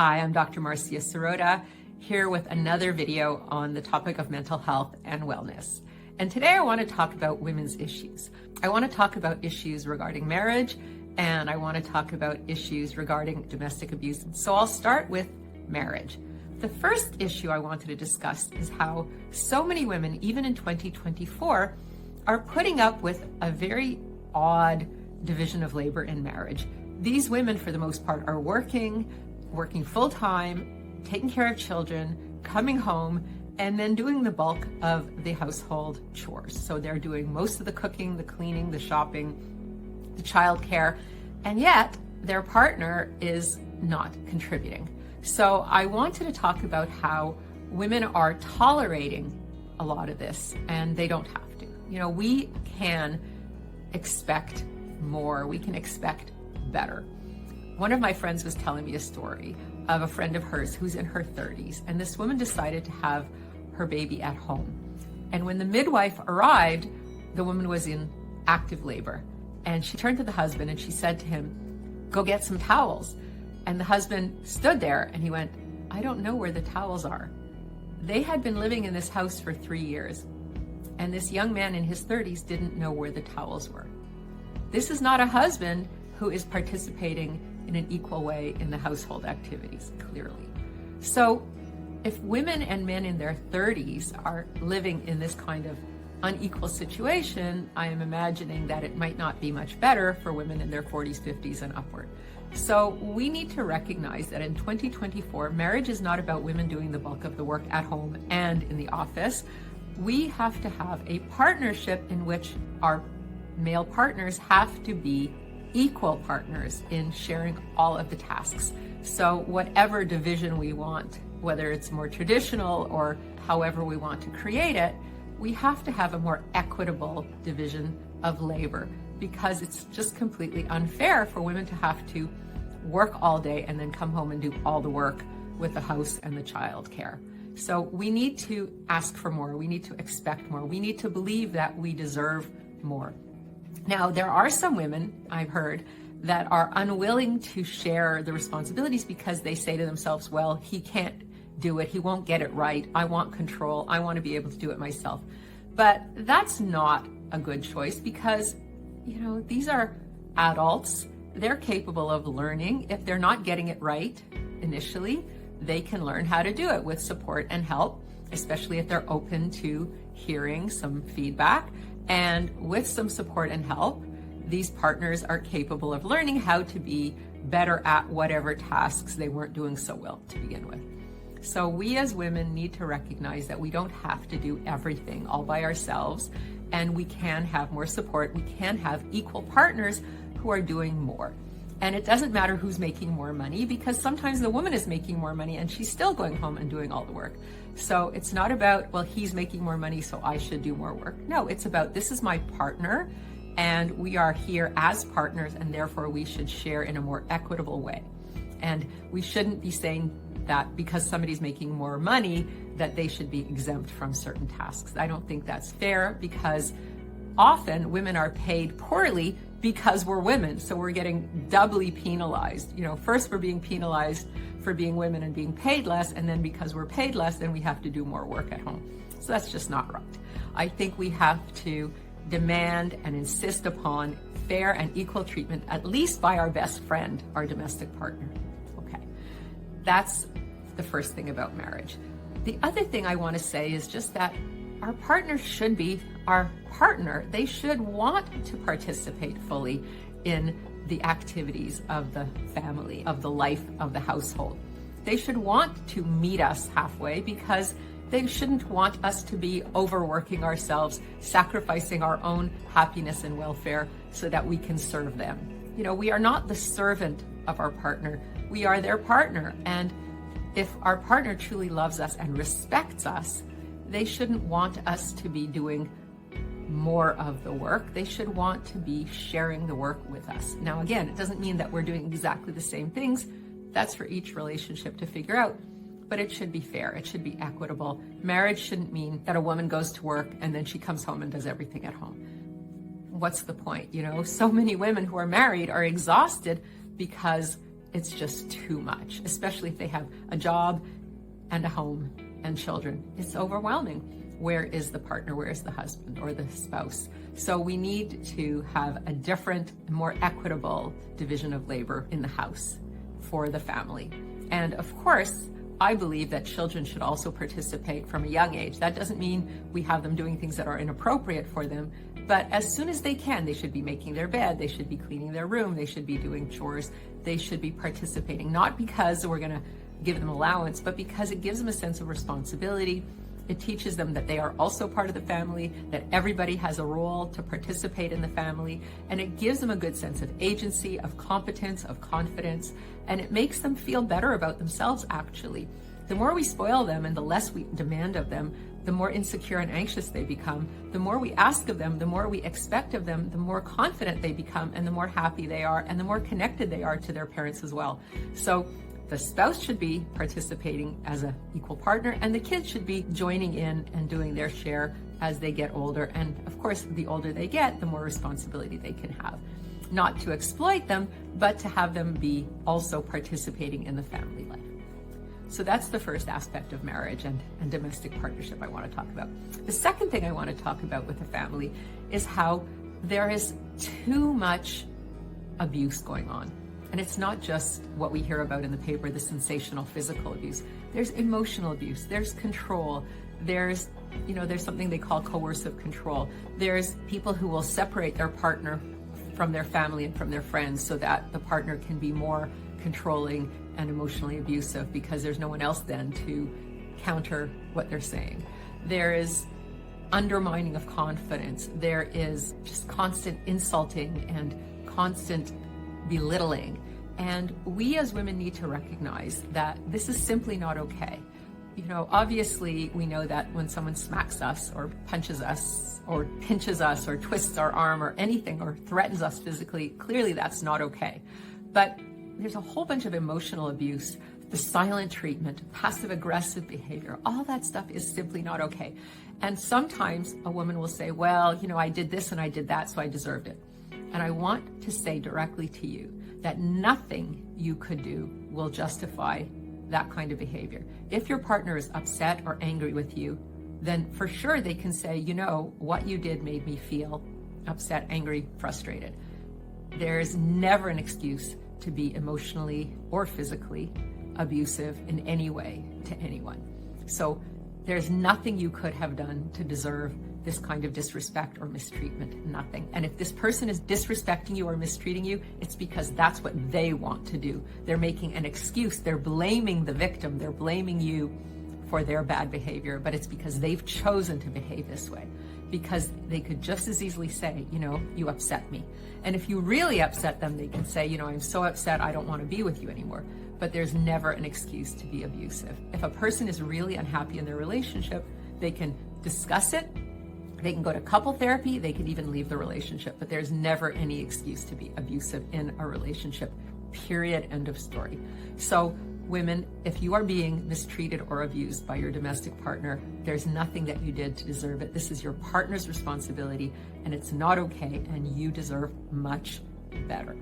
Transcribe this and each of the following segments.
Hi, I'm Dr. Marcia Sirota, here with another video on the topic of mental health and wellness. And today I want to talk about women's issues. I want to talk about issues regarding marriage, and I want to talk about issues regarding domestic abuse. So I'll start with marriage. The first issue I wanted to discuss is how so many women, even in 2024, are putting up with a very odd division of labor in marriage. These women, for the most part, are working full-time, taking care of children, coming home, and then doing the bulk of the household chores. So they're doing most of the cooking, the cleaning, the shopping, the childcare, and yet their partner is not contributing. So I wanted to talk about how women are tolerating a lot of this, and they don't have to. You know, we can expect more, we can expect better. One of my friends was telling me a story of a friend of hers who's in her 30s, and this woman decided to have her baby at home. And when the midwife arrived, the woman was in active labor. And she turned to the husband and she said to him, "Go get some towels." And the husband stood there and he went, "I don't know where the towels are." They had been living in this house for 3 years, and this young man in his 30s didn't know where the towels were. This is not a husband who is participating in an equal way in the household activities, clearly. So if women and men in their 30s are living in this kind of unequal situation, I am imagining that it might not be much better for women in their 40s, 50s, and upward. So we need to recognize that in 2024, marriage is not about women doing the bulk of the work at home and in the office. We have to have a partnership in which our male partners have to be equal partners in sharing all of the tasks. So whatever division we want, whether it's more traditional or however we want to create it, we have to have a more equitable division of labor, because it's just completely unfair for women to have to work all day and then come home and do all the work with the house and the child care. So we need to ask for more. We need to expect more. We need to believe that we deserve more. Now, there are some women, I've heard, that are unwilling to share the responsibilities because they say to themselves, well, he can't do it. He won't get it right. I want control. I want to be able to do it myself. But that's not a good choice because, you know, these are adults. They're capable of learning. If they're not getting it right initially, they can learn how to do it with support and help, especially if they're open to hearing some feedback. And with some support and help, these partners are capable of learning how to be better at whatever tasks they weren't doing so well to begin with. So we as women need to recognize that we don't have to do everything all by ourselves, and we can have more support. We can have equal partners who are doing more. And it doesn't matter who's making more money, because sometimes the woman is making more money and she's still going home and doing all the work. So it's not about, well, he's making more money, so I should do more work. No, it's about, this is my partner and we are here as partners, and therefore we should share in a more equitable way. And we shouldn't be saying that because somebody's making more money that they should be exempt from certain tasks. I don't think that's fair, because often women are paid poorly because we're women. So we're getting doubly penalized. You know, first we're being penalized for being women and being paid less, and then because we're paid less, then we have to do more work at home. So that's just not right. I think we have to demand and insist upon fair and equal treatment, at least by our best friend, our domestic partner. Okay, that's the first thing about marriage. The other thing I want to say is just that our partner should be our partner. They should want to participate fully in the activities of the family, of the life of the household. They should want to meet us halfway, because they shouldn't want us to be overworking ourselves, sacrificing our own happiness and welfare so that we can serve them. You know, we are not the servant of our partner. We are their partner. And if our partner truly loves us and respects us, they shouldn't want us to be doing more of the work. They should want to be sharing the work with us. Now, again, it doesn't mean that we're doing exactly the same things. That's for each relationship to figure out. But it should be fair. It should be equitable. Marriage shouldn't mean that a woman goes to work and then she comes home and does everything at home. What's the point? You know, so many women who are married are exhausted because it's just too much, especially if they have a job and a home and children. It's overwhelming. Where is the partner? Where is the husband or the spouse? So we need to have a different, more equitable division of labor in the house for the family. And of course, I believe that children should also participate from a young age. That doesn't mean we have them doing things that are inappropriate for them, but as soon as they can, they should be making their bed, they should be cleaning their room, they should be doing chores, they should be participating, not because we're going to give them allowance, but because it gives them a sense of responsibility. It teaches them that they are also part of the family, that everybody has a role to participate in the family, and it gives them a good sense of agency, of competence, of confidence, and it makes them feel better about themselves, actually. The more we spoil them and the less we demand of them, the more insecure and anxious they become. The more we ask of them, the more we expect of them, the more confident they become, and the more happy they are, and the more connected they are to their parents as well. So the spouse should be participating as an equal partner, and the kids should be joining in and doing their share as they get older. And of course, the older they get, the more responsibility they can have. Not to exploit them, but to have them be also participating in the family life. So that's the first aspect of marriage and domestic partnership I want to talk about. The second thing I want to talk about with the family is how there is too much abuse going on. And it's not just what we hear about in the paper, the sensational physical abuse. There's emotional abuse, there's control, there's something they call coercive control. There's people who will separate their partner from their family and from their friends so that the partner can be more controlling and emotionally abusive because there's no one else then to counter what they're saying. There is undermining of confidence. There is just constant insulting and constant belittling. And we as women need to recognize that this is simply not okay. Obviously we know that when someone smacks us or punches us or pinches us or twists our arm or anything or threatens us physically, clearly that's not okay. But there's a whole bunch of emotional abuse, the silent treatment, passive aggressive behavior, all that stuff is simply not okay. And sometimes a woman will say, well, I did this and I did that, so I deserved it. And I want to say directly to you that nothing you could do will justify that kind of behavior. If your partner is upset or angry with you, then for sure they can say, what you did made me feel upset, angry, frustrated. There's never an excuse to be emotionally or physically abusive in any way to anyone. So there's nothing you could have done to deserve this kind of disrespect or mistreatment, nothing. And if this person is disrespecting you or mistreating you, it's because that's what they want to do. They're making an excuse. They're blaming the victim. They're blaming you for their bad behavior, but it's because they've chosen to behave this way. Because they could just as easily say, you upset me. And if you really upset them, they can say, I'm so upset, I don't want to be with you anymore. But there's never an excuse to be abusive. If a person is really unhappy in their relationship, they can discuss it. They can go to couple therapy, they could even leave the relationship, but there's never any excuse to be abusive in a relationship, period, end of story. So women, if you are being mistreated or abused by your domestic partner, there's nothing that you did to deserve it. This is your partner's responsibility, and it's not okay, and you deserve much better.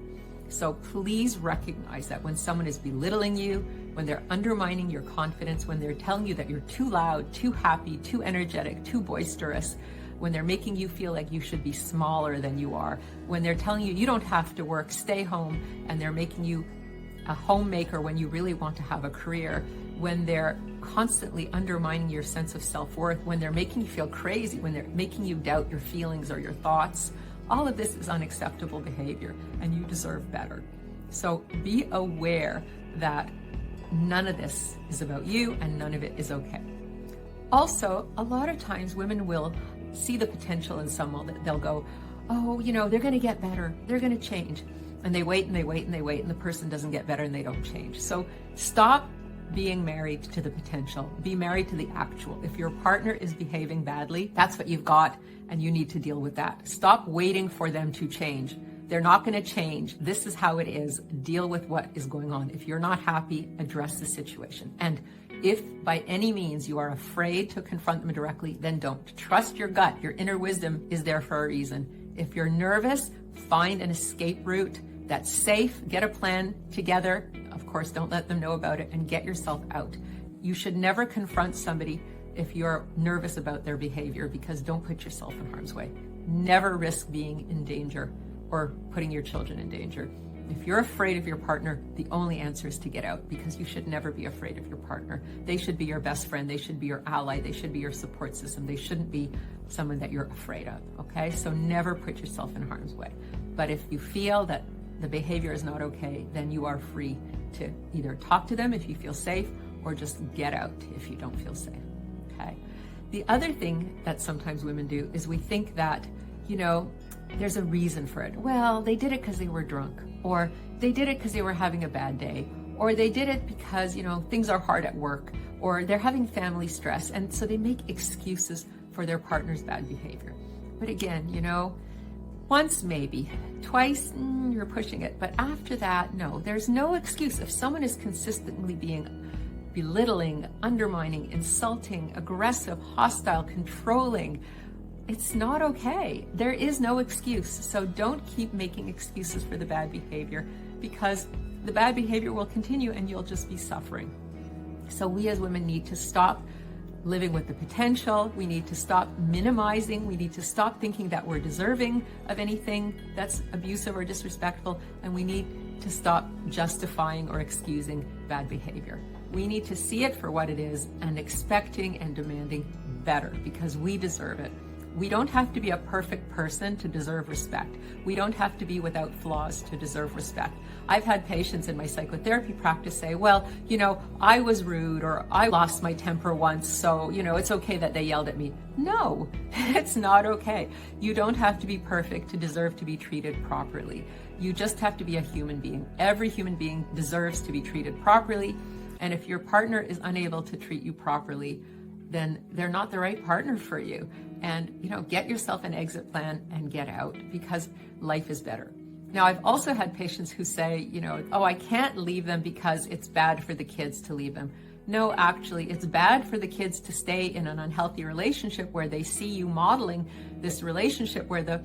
So please recognize that when someone is belittling you, when they're undermining your confidence, when they're telling you that you're too loud, too happy, too energetic, too boisterous, when they're making you feel like you should be smaller than you are, when they're telling you you don't have to work, stay home, and they're making you a homemaker when you really want to have a career, when they're constantly undermining your sense of self-worth, when they're making you feel crazy, when they're making you doubt your feelings or your thoughts, all of this is unacceptable behavior, and you deserve better. So be aware that none of this is about you and none of it is okay. Also, a lot of times women will see the potential in someone. They'll go, oh, they're going to get better. They're going to change. And they wait and they wait and they wait, and the person doesn't get better and they don't change. So stop being married to the potential. Be married to the actual. If your partner is behaving badly, that's what you've got, and you need to deal with that. Stop waiting for them to change. They're not going to change. This is how it is. Deal with what is going on. If you're not happy, address the situation. And if by any means you are afraid to confront them directly, then don't. Trust your gut. Your inner wisdom is there for a reason. If you're nervous, find an escape route that's safe. Get a plan together. Of course, don't let them know about it, and get yourself out. You should never confront somebody if you're nervous about their behavior, because don't put yourself in harm's way. Never risk being in danger or putting your children in danger. If you're afraid of your partner, the only answer is to get out, because you should never be afraid of your partner. They should be your best friend. They should be your ally. They should be your support system. They shouldn't be someone that you're afraid of, okay? So never put yourself in harm's way. But if you feel that the behavior is not okay, then you are free to either talk to them if you feel safe, or just get out if you don't feel safe, okay? The other thing that sometimes women do is we think that, there's a reason for it. Well, they did it because they were drunk, or they did it because they were having a bad day, or they did it because, things are hard at work, or they're having family stress. And so they make excuses for their partner's bad behavior. But again, once maybe, twice, you're pushing it. But after that, no, there's no excuse. If someone is consistently being belittling, undermining, insulting, aggressive, hostile, controlling, it's not okay. There is no excuse. So don't keep making excuses for the bad behavior, because the bad behavior will continue and you'll just be suffering. So we as women need to stop living with the potential. We need to stop minimizing. We need to stop thinking that we're deserving of anything that's abusive or disrespectful. And we need to stop justifying or excusing bad behavior. We need to see it for what it is and expecting and demanding better, because we deserve it. We don't have to be a perfect person to deserve respect. We don't have to be without flaws to deserve respect. I've had patients in my psychotherapy practice say, well, I was rude, or I lost my temper once, so, it's okay that they yelled at me. No, it's not okay. You don't have to be perfect to deserve to be treated properly. You just have to be a human being. Every human being deserves to be treated properly. And if your partner is unable to treat you properly, then they're not the right partner for you. And, get yourself an exit plan and get out, because life is better. Now, I've also had patients who say, I can't leave them because it's bad for the kids to leave them. No, actually, it's bad for the kids to stay in an unhealthy relationship where they see you modeling this relationship where the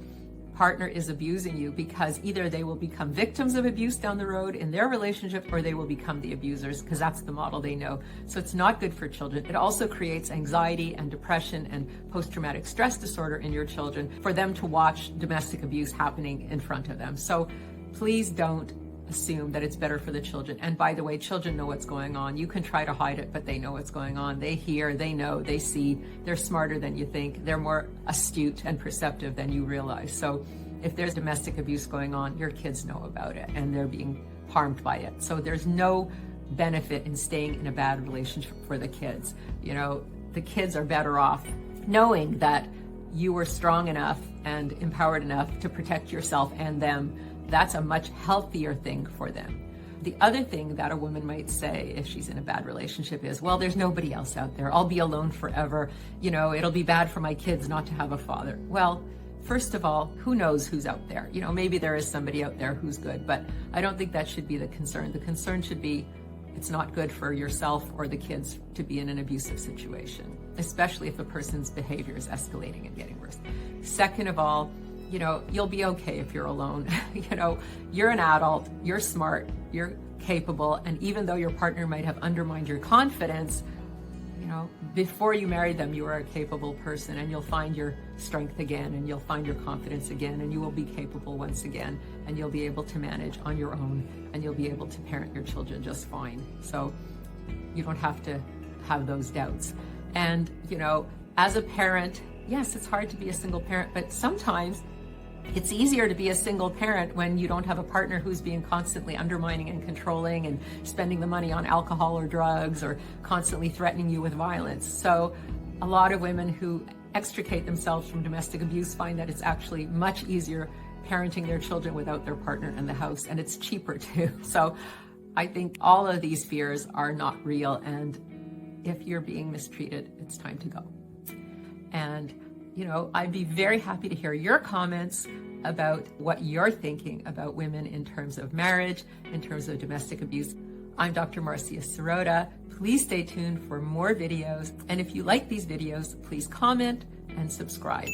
partner is abusing you, because either they will become victims of abuse down the road in their relationship, or they will become the abusers, because that's the model they know. So it's not good for children. It also creates anxiety and depression and post-traumatic stress disorder in your children for them to watch domestic abuse happening in front of them. So please don't assume that it's better for the children. And by the way, children know what's going on. You can try to hide it, but they know what's going on. They hear, they know, they see. They're smarter than you think. They're more astute and perceptive than you realize. So if there's domestic abuse going on, your kids know about it and they're being harmed by it. So there's no benefit in staying in a bad relationship for the kids. The kids are better off knowing that you were strong enough and empowered enough to protect yourself and them. That's a much healthier thing for them. The other thing that a woman might say if she's in a bad relationship is, well, there's nobody else out there. I'll be alone forever. It'll be bad for my kids not to have a father. Well, first of all, who knows who's out there? Maybe there is somebody out there who's good, but I don't think that should be the concern. The concern should be, it's not good for yourself or the kids to be in an abusive situation, especially if the person's behavior is escalating and getting worse. Second of all, you'll be okay if you're alone. You're an adult, you're smart, you're capable, and even though your partner might have undermined your confidence, before you married them, you were a capable person, and you'll find your strength again, and you'll find your confidence again, and you will be capable once again, and you'll be able to manage on your own, and you'll be able to parent your children just fine. So you don't have to have those doubts. And, as a parent, yes, it's hard to be a single parent, but sometimes it's easier to be a single parent when you don't have a partner who's being constantly undermining and controlling and spending the money on alcohol or drugs or constantly threatening you with violence. So a lot of women who extricate themselves from domestic abuse find that it's actually much easier parenting their children without their partner in the house, and it's cheaper too. So I think all of these fears are not real, and if you're being mistreated, it's time to go. And I'd be very happy to hear your comments about what you're thinking about women in terms of marriage, in terms of domestic abuse. I'm Dr. Marcia Sirota. Please stay tuned for more videos. And if you like these videos, please comment and subscribe.